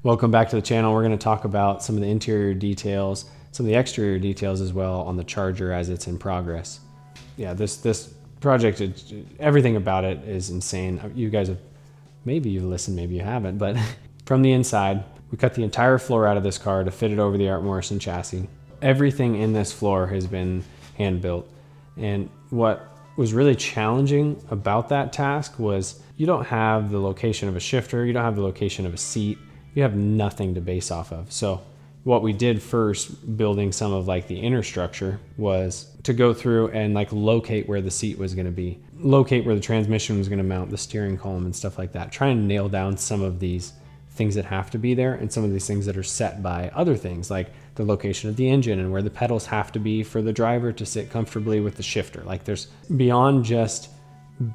Welcome back to the channel. We're going to talk about some of the interior details, some of the exterior details as well on the Charger as it's in progress. Yeah, this project, everything about it is insane. You guys have, maybe you've listened, maybe you haven't, but from the inside, we cut the entire floor out of this car to fit it over the Art Morrison chassis. Everything in this floor has been hand built. And what was really challenging about that task was you don't have the location of a shifter, you don't have the location of a seat, you have nothing to base off of. So what we did first, building some of like the inner structure, was to go through and like locate where the seat was going to be, locate where the transmission was going to mount, the steering column and stuff like that. Try and nail down some of these things that have to be there and some of these things that are set by other things, like the location of the engine and where the pedals have to be for the driver to sit comfortably with the shifter. Like there's beyond just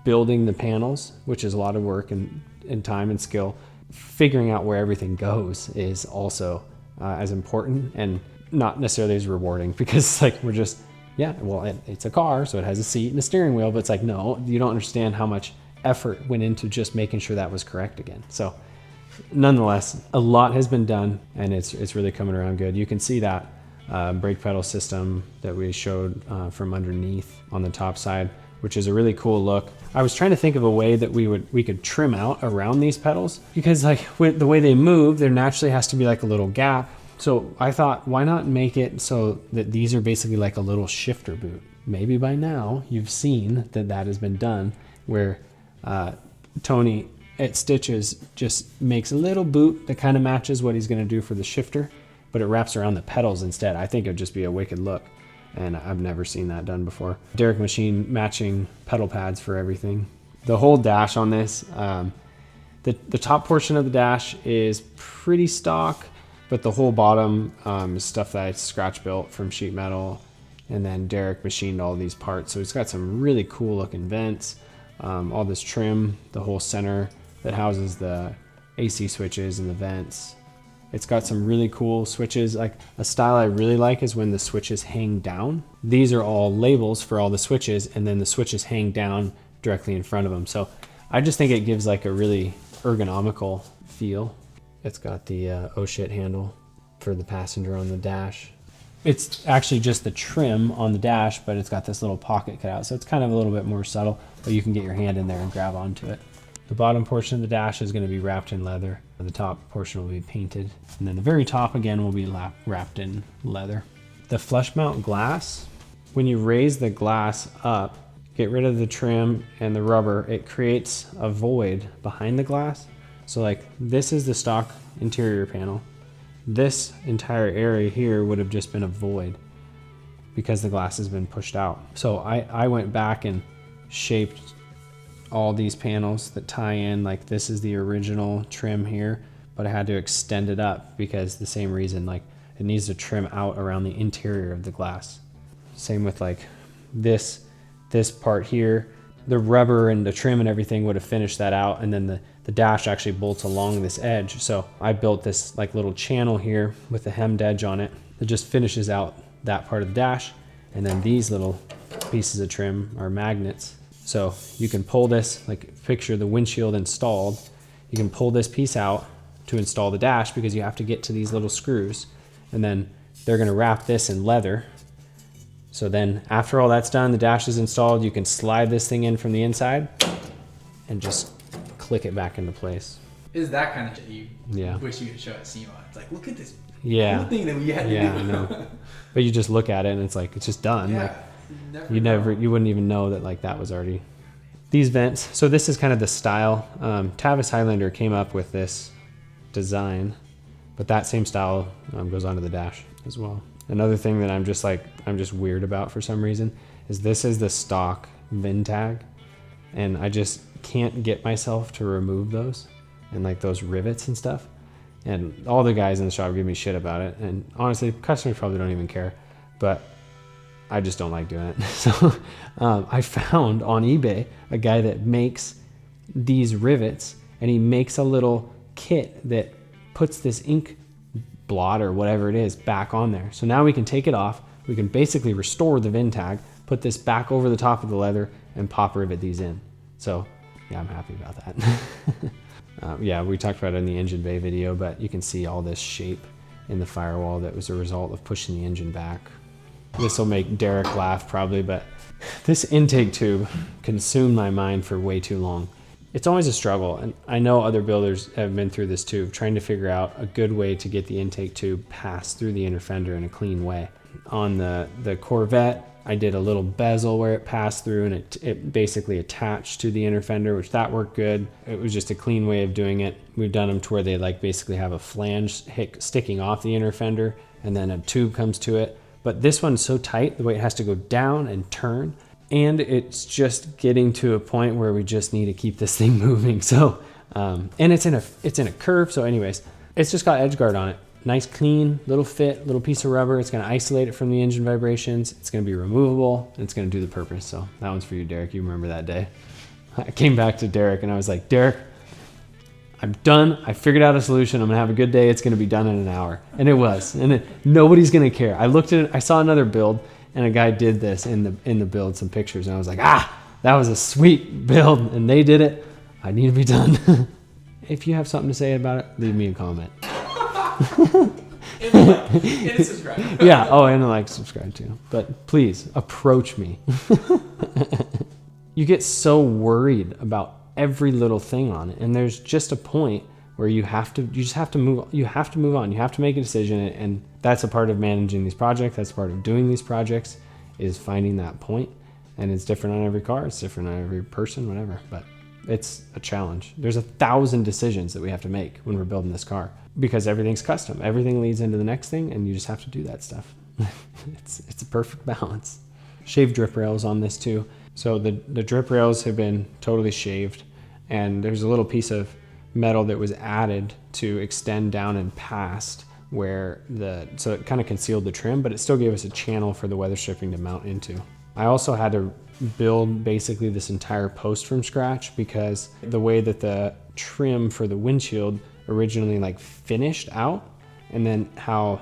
building the panels, which is a lot of work and time and skill. Figuring out where everything goes is also as important and not necessarily as rewarding, because like we're just, yeah, well, it's a car, so it has a seat and a steering wheel, but it's like, no, you don't understand how much effort went into just making sure that was correct again. So nonetheless, a lot has been done and it's really coming around good. You can see that brake pedal system that we showed from underneath on the top side, which is a really cool look. I was trying to think of a way that we could trim out around these pedals, because like with the way they move, there naturally has to be like a little gap. So I thought, why not make it so that these are basically like a little shifter boot? Maybe by now you've seen that that has been done, where Tony at Stitches just makes a little boot that kind of matches what he's going to do for the shifter, but it wraps around the pedals instead. I think it would just be a wicked look, and I've never seen that done before. Derek Machine matching pedal pads for everything. The whole dash on this, the top portion of the dash is pretty stock, but the whole bottom is stuff that I scratch built from sheet metal, and then Derek machined all these parts. So it's got some really cool looking vents, all this trim, the whole center that houses the AC switches and the vents. It's got some really cool switches. Like a style I really like is when the switches hang down. These are all labels for all the switches, and then the switches hang down directly in front of them. So I just think it gives like a really ergonomical feel. It's got the oh shit handle for the passenger on the dash. It's actually just the trim on the dash, but it's got this little pocket cut out. So it's kind of a little bit more subtle, but you can get your hand in there and grab onto it. The bottom portion of the dash is going to be wrapped in leather. The top portion will be painted. And then the very top again will be wrapped in leather. The flush mount glass, when you raise the glass up, get rid of the trim and the rubber, it creates a void behind the glass. So like this is the stock interior panel. This entire area here would have just been a void because the glass has been pushed out. So I went back and shaped all these panels that tie in. Like this is the original trim here, but I had to extend it up because the same reason, like it needs to trim out around the interior of the glass. Same with like this part here, the rubber and the trim and everything would have finished that out, and then the dash actually bolts along this edge. So I built this like little channel here with a hemmed edge on it that just finishes out that part of the dash, and then these little pieces of trim are magnets. So you can pull this, like picture the windshield installed, you can pull this piece out to install the dash because you have to get to these little screws, and then they're going to wrap this in leather. So then after all that's done, the dash is installed, you can slide this thing in from the inside and just click it back into place. Is that kind of shit you yeah. wish you could show at SEMA? It's like, look at this cool thing that we had to do. I know. But you just look at it and it's like, it's just done. Yeah. Like, you wouldn't even know that like that was already. These vents, so this is kind of the style. Tavis Highlander came up with this design, but that same style goes onto the dash as well. Another thing that I'm just weird about for some reason is this is the stock VIN tag, and I just can't get myself to remove those and like those rivets and stuff. And all the guys in the shop give me shit about it, and honestly, customers probably don't even care, but I just don't like doing it. So I found on eBay a guy that makes these rivets, and he makes a little kit that puts this ink blot or whatever it is back on there. So now we can take it off. We can basically restore the VIN tag, put this back over the top of the leather, and pop rivet these in. So yeah, I'm happy about that. Yeah, we talked about it in the engine bay video, but you can see all this shape in the firewall that was a result of pushing the engine back. This will make Derek laugh probably, but this intake tube consumed my mind for way too long. It's always a struggle, and I know other builders have been through this too, trying to figure out a good way to get the intake tube passed through the inner fender in a clean way. On the Corvette, I did a little bezel where it passed through, and it basically attached to the inner fender, which that worked good. It was just a clean way of doing it. We've done them to where they like basically have a flange sticking off the inner fender, and then a tube comes to it. But this one's so tight, the way it has to go down and turn, and it's just getting to a point where we just need to keep this thing moving. So, and it's in a curve. So anyways, it's just got edge guard on it. Nice, clean, little fit, little piece of rubber. It's going to isolate it from the engine vibrations. It's going to be removable, and it's going to do the purpose. So that one's for you, Derek. You remember that day. I came back to Derek and I was like, Derek, I'm done. I figured out a solution. I'm going to have a good day. It's going to be done in an hour. And it was. And nobody's going to care. I looked at it. I saw another build, and a guy did this in the build, some pictures. And I was like, that was a sweet build. And they did it. I need to be done. If you have something to say about it, leave me a comment. and subscribe. Yeah. Oh, and like, subscribe too. But please approach me. You get so worried about every little thing on it, and there's just a point where you just have to move. You have to move on. You have to make a decision, and that's a part of managing these projects. That's part of doing these projects, is finding that point. And it's different on every car. It's different on every person, whatever. But it's a challenge. There's 1,000 decisions that we have to make when we're building this car, because everything's custom. Everything leads into the next thing, and you just have to do that stuff. It's a perfect balance. Shaved drip rails on this too. So the drip rails have been totally shaved, and there's a little piece of metal that was added to extend down and past where so it kind of concealed the trim, but it still gave us a channel for the weather stripping to mount into. I also had to build basically this entire post from scratch, because the way that the trim for the windshield originally like finished out, and then how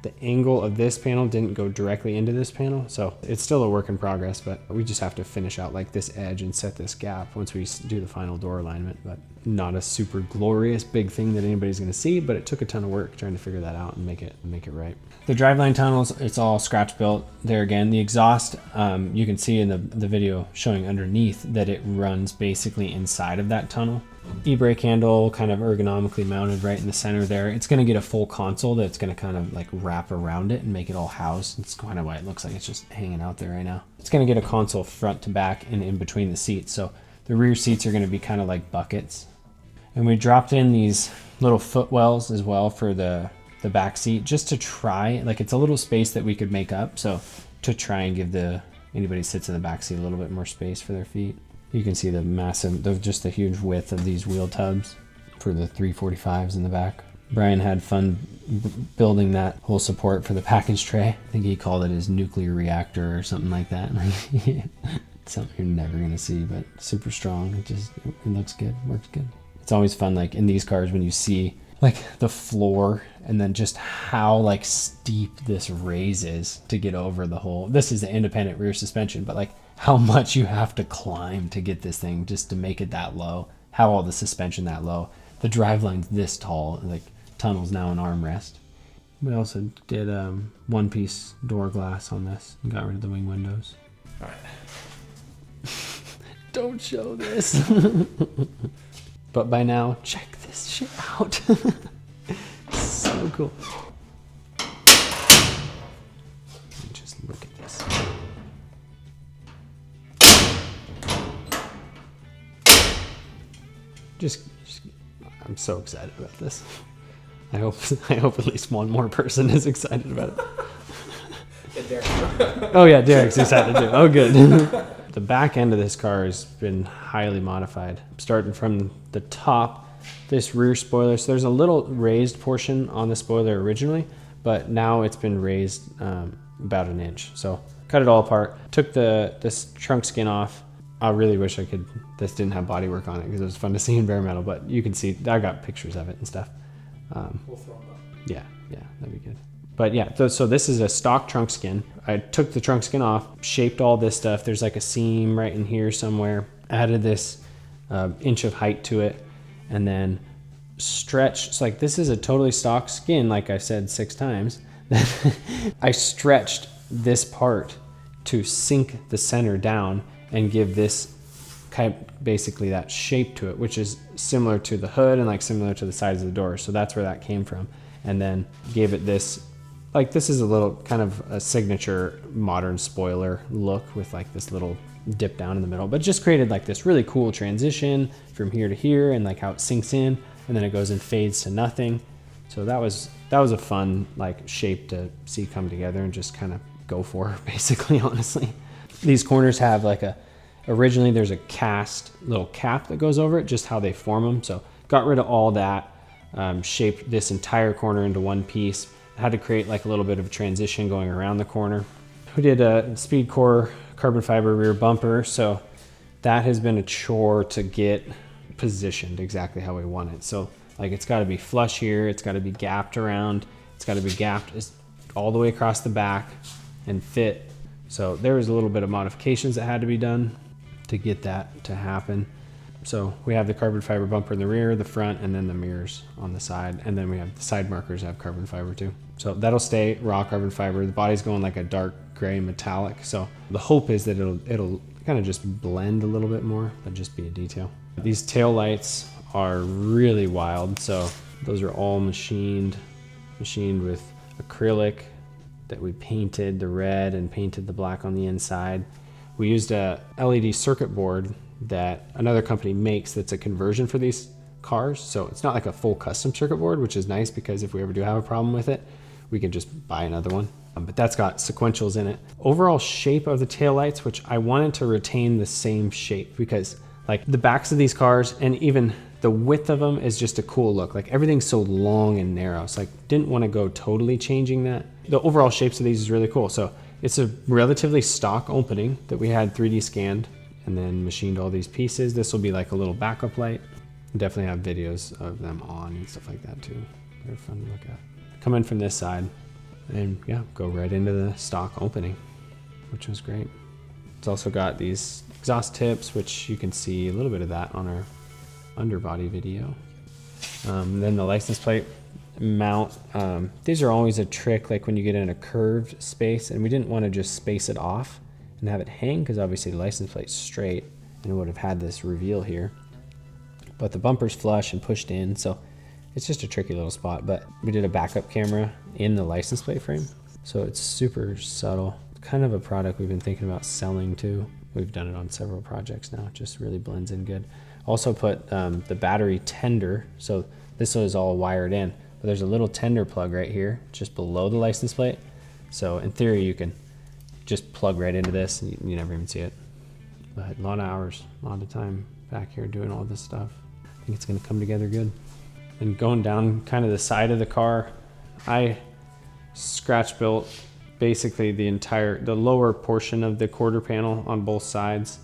the angle of this panel didn't go directly into this panel. So it's still a work in progress, but we just have to finish out like this edge and set this gap once we do the final door alignment. But not a super glorious big thing that anybody's going to see, but it took a ton of work trying to figure that out and make it right. The driveline tunnels, it's all scratch built there again. The exhaust, you can see in the video showing underneath that it runs basically inside of that tunnel. E-brake handle kind of ergonomically mounted right in the center there. It's going to get a full console that's going to kind of like wrap around it and make it all housed. It's kind of why it looks like it's just hanging out there right now. It's going to get a console front to back and in between the seats. So the rear seats are going to be kind of like buckets. And we dropped in these little footwells as well for the back seat, just to try, like, it's a little space that we could make up. So to try and give anybody who sits in the back seat a little bit more space for their feet. You can see just the huge width of these wheel tubs for the 345s in the back. Brian had fun building that whole support for the package tray. I think he called it his nuclear reactor or something like that. Something you're never gonna see, but super strong. It looks good, works good. It's always fun, like in these cars, when you see like the floor and then just how like steep this raise is to get over the whole. This is the independent rear suspension, but like how much you have to climb to get this thing just to make it that low. How all the suspension that low. The driveline's this tall, like tunnel's now an armrest. We also did one-piece door glass on this and got rid of the wing windows. All right. Don't show this. But by now, check this shit out. So cool. Just look at this. I'm so excited about this. I hope at least one more person is excited about it. Derek. Oh yeah, Derek's excited too. Oh good. The back end of this car has been highly modified. Starting from the top, this rear spoiler. So there's a little raised portion on the spoiler originally, but now it's been raised about an inch. So cut it all apart. Took this trunk skin off. I really wish this didn't have bodywork on it, because it was fun to see in bare metal, but you can see, I got pictures of it and stuff. We'll throw them up. Yeah, that'd be good. But yeah, so this is a stock trunk skin. I took the trunk skin off, shaped all this stuff. There's like a seam right in here somewhere. Added this inch of height to it. and then stretch. So like this is a totally stock skin, like I said 6 times. I stretched this part to sink the center down and give this basically that shape to it, which is similar to the hood and like similar to the sides of the door. So that's where that came from. And then gave it this, like this is a little kind of a signature modern spoiler look with like this little dip down in the middle, but just created like this really cool transition from here to here and like how it sinks in and then it goes and fades to nothing. So that was a fun like shape to see come together and just kind of go for basically, honestly. These corners have like originally there's a cast little cap that goes over it, just how they form them. So got rid of all that, shaped this entire corner into one piece. Had to create like a little bit of a transition going around the corner. We did a speed core carbon fiber rear bumper. So that has been a chore to get positioned exactly how we want it. So like it's got to be flush here. It's got to be gapped around. It's got to be gapped all the way across the back and fit. So there was a little bit of modifications that had to be done to get that to happen. So we have the carbon fiber bumper in the rear, the front, and then the mirrors on the side. And then we have the side markers have carbon fiber too. So that'll stay raw carbon fiber. The body's going like a dark gray metallic. So the hope is that it'll kind of just blend a little bit more, but just be a detail. These tail lights are really wild. So those are all machined with acrylic that we painted the red and painted the black on the inside. We used a LED circuit board that another company makes that's a conversion for these cars. So it's not like a full custom circuit board, which is nice because if we ever do have a problem with it, we can just buy another one. But that's got sequentials in it. Overall shape of the taillights, which I wanted to retain the same shape because like the backs of these cars and even the width of them is just a cool look. Like everything's so long and narrow. So like didn't want to go totally changing that. The overall shapes of these is really cool. So it's a relatively stock opening that we had 3D scanned and then machined all these pieces. This will be like a little backup light. Definitely have videos of them on and stuff like that too. They're fun to look at. Come in from this side and yeah, go right into the stock opening, which was great. It's also got these exhaust tips, which you can see a little bit of that on our underbody video. Then the license plate mount. These are always a trick, like when you get in a curved space, and we didn't want to just space it off and have it hang because obviously the license plate's straight and it would have had this reveal here. But the bumper's flush and pushed in, so it's just a tricky little spot. But we did a backup camera in the license plate frame, so it's super subtle. Kind of a product we've been thinking about selling too. We've done it on several projects now. It just really blends in good. Also put the battery tender, so this is all wired in, but there's a little tender plug right here just below the license plate. So in theory you can just plug right into this and you never even see it. But a lot of hours, a lot of time back here doing all this stuff. I think it's gonna come together good. And going down kind of the side of the car, I scratch built basically the lower portion of the quarter panel on both sides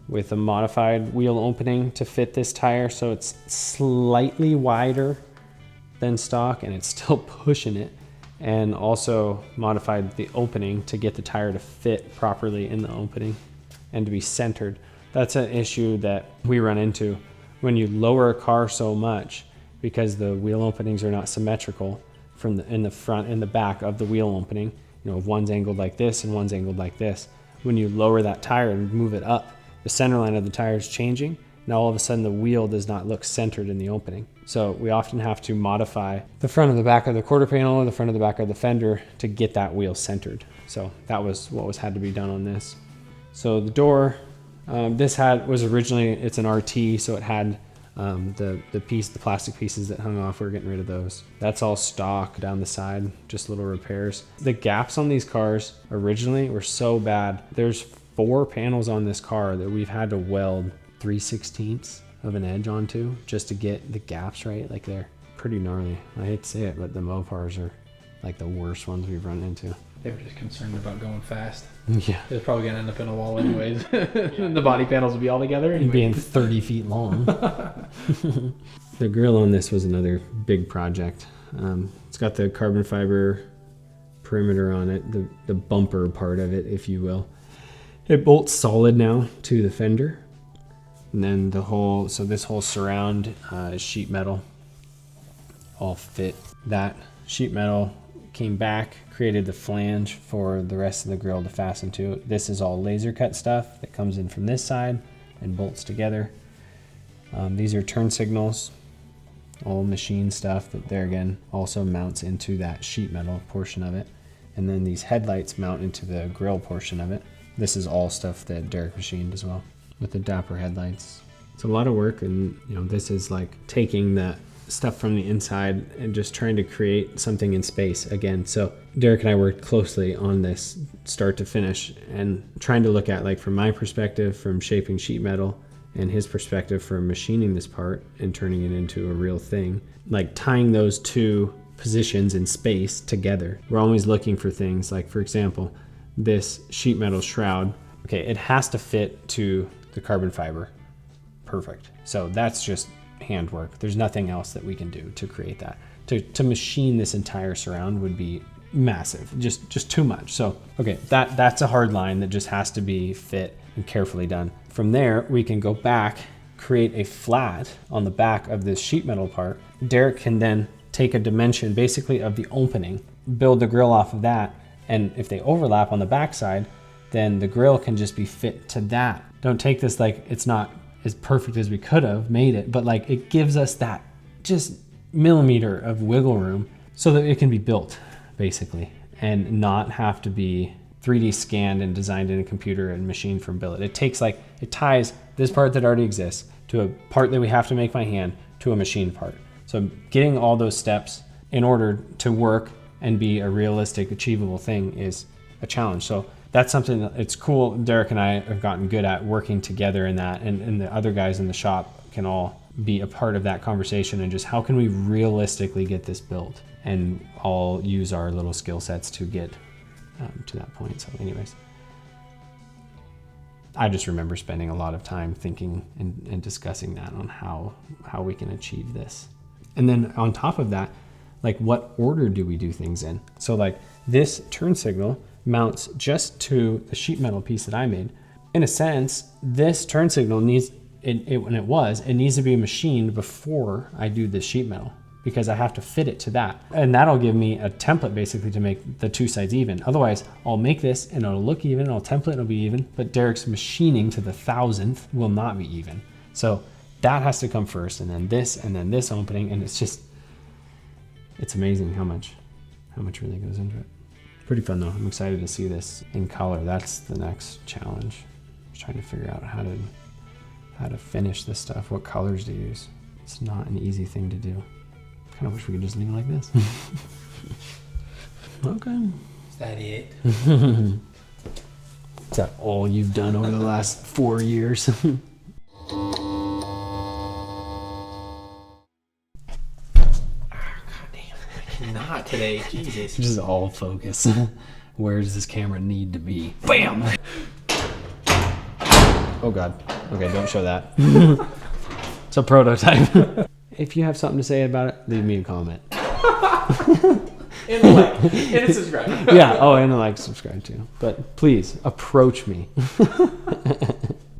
with a modified wheel opening to fit this tire. So it's slightly wider than stock and it's still pushing it. And also modified the opening to get the tire to fit properly in the opening and to be centered. That's an issue that we run into when you lower a car so much because the wheel openings are not symmetrical in the front and the back of the wheel opening. You know, if one's angled like this and one's angled like this. When you lower that tire and move it up, the center line of the tire is changing. Now all of a sudden the wheel does not look centered in the opening. So we often have to modify the front and the back of the quarter panel or the front of the back of the fender to get that wheel centered. So that was what had to be done on this. So the door, was originally, it's an RT, so it had the plastic pieces that hung off. We're getting rid of those. That's all stock down the side, just little repairs. The gaps on these cars originally were so bad. There's 4 panels on this car that we've had to weld 3/16 of an edge onto just to get the gaps right. Like they're pretty gnarly. I hate to say it, but the Mopars are like the worst ones we've run into. They were just concerned about going fast. Yeah. It was probably going to end up in a wall anyways. And the body panels would be all together anyway. Being 30 feet long. The grill on this was another big project. It's got the carbon fiber perimeter on it, the bumper part of it, if you will. It bolts solid now to the fender. And then this whole surround is sheet metal. All fit. That sheet metal came back, created the flange for the rest of the grill to fasten to. This is all laser cut stuff that comes in from this side and bolts together. These are turn signals, all machine stuff that there again also mounts into that sheet metal portion of it. And then these headlights mount into the grill portion of it. This is all stuff that Derek machined as well with the Dapper headlights. It's a lot of work, and this is like taking the stuff from the inside and just trying to create something in space again. So Derek and I worked closely on this start to finish and trying to look at, like, from my perspective from shaping sheet metal and his perspective from machining this part and turning it into a real thing, like tying those two positions in space together. We're always looking for things like, for example, this sheet metal shroud. Okay, it has to fit to the carbon fiber. Perfect. So that's just handwork. There's nothing else that we can do to create that. To machine this entire surround would be massive, just too much. So, okay, that's a hard line that just has to be fit and carefully done. From there, we can go back, create a flat on the back of this sheet metal part. Derek can then take a dimension basically of the opening, build the grill off of that, and if they overlap on the backside, then the grill can just be fit to that. Don't take this like it's not as perfect as we could have made it, but like it gives us that just millimeter of wiggle room so that it can be built basically and not have to be 3D scanned and designed in a computer and machined from billet. It ties this part that already exists to a part that we have to make by hand to a machined part. So getting all those steps in order to work and be a realistic, achievable thing is a challenge. So that's something that it's cool. Derek and I have gotten good at working together in that, and the other guys in the shop can all be a part of that conversation and just how can we realistically get this built, and all use our little skill sets to get to that point. So anyways, I just remember spending a lot of time thinking and discussing that on how we can achieve this. And then on top of that, like, what order do we do things in? So like this turn signal mounts just to the sheet metal piece that I made. In a sense, this turn signal needs, when it needs to be machined before I do the sheet metal, because I have to fit it to that. And that'll give me a template basically to make the two sides even. Otherwise, I'll make this and it'll look even, I'll template, it'll be even, but Derek's machining to the 1,000th will not be even. So that has to come first, and then this opening, and it's amazing how much really goes into it. Pretty fun though. I'm excited to see this in color. That's the next challenge. Just trying to figure out how to finish this stuff, what colors to use. It's not an easy thing to do. I kind of wish we could just leave it like this. Okay. Is that it? Is that all you've done over the last 4 years? Not today, Jesus. Just all focus. Where does this camera need to be? Bam! Oh God. Okay, don't show that. It's a prototype. If you have something to say about it, leave me a comment. And a like. And a subscribe. Yeah, and a like, subscribe too. But please, approach me.